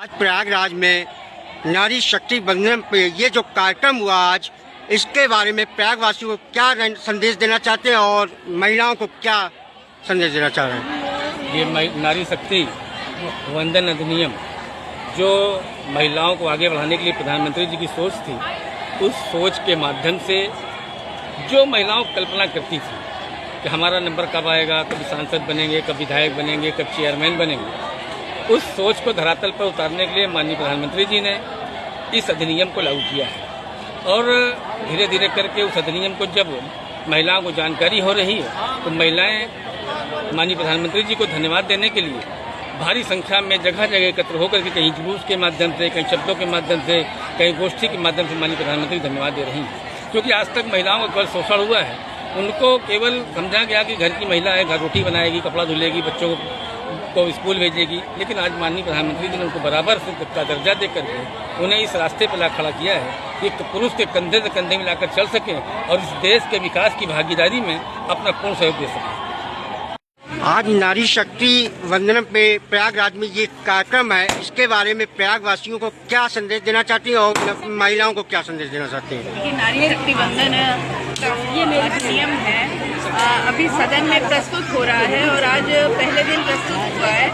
आज प्रयागराज में नारी शक्ति बंधन पे ये जो कार्यक्रम हुआ आज, इसके बारे में प्रयागवासियों को क्या संदेश देना चाहते हैं और महिलाओं को क्या संदेश देना चाह रहे हैं? ये नारी शक्ति वंदन अधिनियम जो महिलाओं को आगे बढ़ाने के लिए प्रधानमंत्री जी की सोच थी, उस सोच के माध्यम से जो महिलाओं को कल्पना करती थी कि हमारा नंबर कब आएगा, कभी सांसद बनेंगे, कब विधायक बनेंगे, कब चेयरमैन बनेंगे, उस सोच को धरातल पर उतारने के लिए माननीय प्रधानमंत्री जी ने इस अधिनियम को लागू किया है। और धीरे धीरे करके उस अधिनियम को जब महिलाओं को जानकारी हो रही है तो महिलाएं माननीय प्रधानमंत्री जी को धन्यवाद देने के लिए भारी संख्या में जगह जगह एकत्र होकर के कहीं जुलूस के माध्यम से, कहीं शब्दों के माध्यम से, कहीं गोष्ठी के माध्यम से माननीय प्रधानमंत्री को धन्यवाद दे रही हैं। क्योंकि आज तक महिलाओं का केवल शोषण हुआ है, उनको केवल समझा गया कि घर की महिला है, घर रोटी बनाएगी, कपड़ा धुलेगी, बच्चों को स्कूल भेजेगी, लेकिन आज माननीय प्रधानमंत्री जी ने उनको बराबर का दर्जा दे करके उन्हें इस रास्ते पर ला खड़ा किया है कि पुरुष के कंधे से कंधे मिलाकर चल सकें और इस देश के विकास की भागीदारी में अपना पूर्ण सहयोग दे सकें। आज नारी शक्ति वंदन पे प्रयागराज में ये कार्यक्रम है, इसके बारे में प्रयागवासियों को क्या संदेश देना चाहती हैं और महिलाओं को क्या संदेश देना चाहती हैं? कि नारी शक्ति वंदन ये मेरा नियम है, अभी सदन में प्रस्तुत हो रहा है और आज पहले दिन प्रस्तुत हुआ है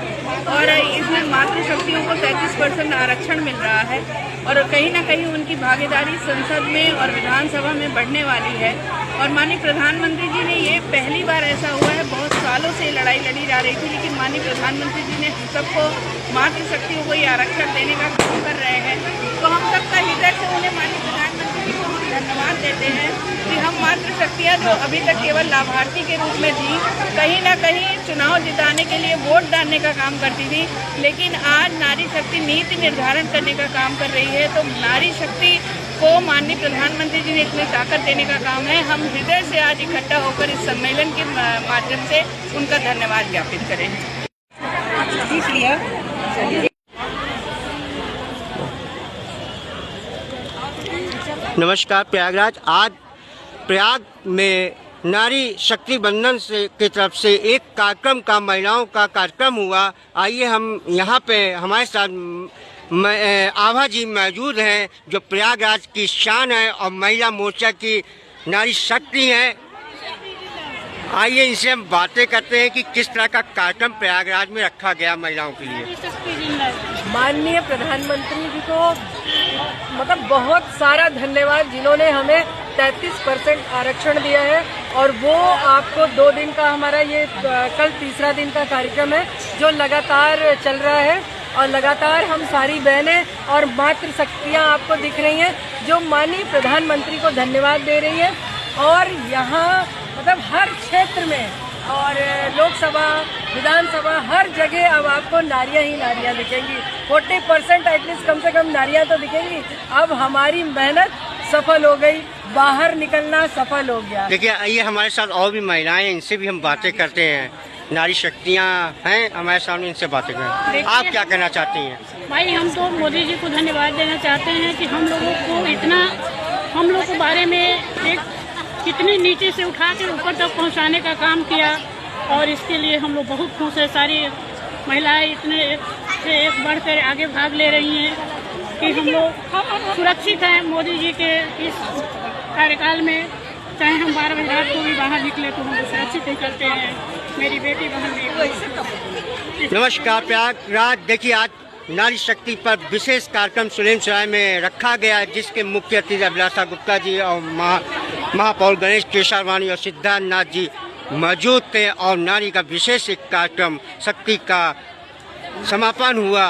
और इसमें मातृ शक्तियों को 33% आरक्षण मिल रहा है और कहीं ना कहीं उनकी भागीदारी संसद में और विधानसभा में बढ़ने वाली है। और माननीय प्रधानमंत्री जी ने ये पहली बार ऐसा हुआ है, बहुत सालों से लड़ाई लड़ी जा रही थी, लेकिन माननीय प्रधानमंत्री जी ने हम सबको मातृ शक्तियों को ये आरक्षण देने का काम कर रहे हैं। तो हम सबका हृदय से उन्हें माननीय प्रधानमंत्री जी को हम धन्यवाद देते हैं कि हम मातृ शक्तियाँ जो अभी तक केवल लाभार्थी के रूप में थी, कहीं ना कहीं चुनाव जिताने के लिए वोट डालने का काम करती थी, लेकिन आज नारी शक्ति नीति निर्धारण करने का काम कर रही है। तो नारी शक्ति को माननीय प्रधानमंत्री जी ने इतनी ताकत देने का काम है। हम हृदय से आज इकट्ठा होकर इस सम्मेलन के माध्यम से उनका धन्यवाद ज्ञापित करें। नमस्कार प्रयागराज। आज प्रयाग में नारी शक्ति बंधन से की तरफ से एक कार्यक्रम का, महिलाओं का कार्यक्रम हुआ। आइए हम यहाँ पे हमारे साथ आभा जी मौजूद हैं जो प्रयागराज की शान है और महिला मोर्चा की नारी शक्ति हैं। आइए इनसे हम बातें करते हैं कि किस तरह का कार्यक्रम प्रयागराज में रखा गया महिलाओं के लिए। माननीय प्रधानमंत्री जी को मतलब बहुत सारा धन्यवाद, जिन्होंने हमें 33% आरक्षण दिया है और वो आपको 2 दिन का हमारा ये कल तीसरा दिन का कार्यक्रम है जो लगातार चल रहा है और लगातार हम सारी बहनें और मातृ शक्तियाँ आपको दिख रही हैं जो माननीय प्रधानमंत्री को धन्यवाद दे रही हैं। और यहाँ मतलब हर क्षेत्र में और लोकसभा, विधानसभा, हर जगह अब आपको नारियाँ ही नारियाँ दिखेंगी। 40% एटलीस्ट कम से कम नारियाँ तो दिखेंगी। अब हमारी मेहनत सफल हो गई, बाहर निकलना सफल हो गया। देखिए ये हमारे साथ और भी महिलाएं, इनसे भी हम बातें करते हैं। नारी शक्तियाँ हैं हमारे सामने, इनसे बातें करें। आप क्या कहना चाहती हैं? भाई हम तो मोदी जी को धन्यवाद देना चाहते हैं कि हम लोगों को इतना, हम लोग के बारे में एक कितनी नीचे से उठा के ऊपर तक पहुंचाने का काम किया और इसके लिए हम लोग बहुत खुश है। सारी महिलाएं इतने एक से एक बढ़कर आगे भाग ले रही हैं कि हम लोग सुरक्षित हैं मोदी जी के इस कार्यकाल में। चाहे हम 12 बजे रात को भी बाहर निकले तो हम सुरक्षित ही करते हैं। मेरी बेटी बहन भी। नमस्कार प्रयागराज। देखिए आज नारी शक्ति पर विशेष कार्यक्रम सुलेमसराय में रखा गया, जिसके मुख्य अतिथि अभिलाषा गुप्ता जी और महापौर गणेश केशरवानी और सिद्धार्थ नाथ जी मौजूद थे और नारी का विशेष एक कार्यक्रम शक्ति का समापन हुआ।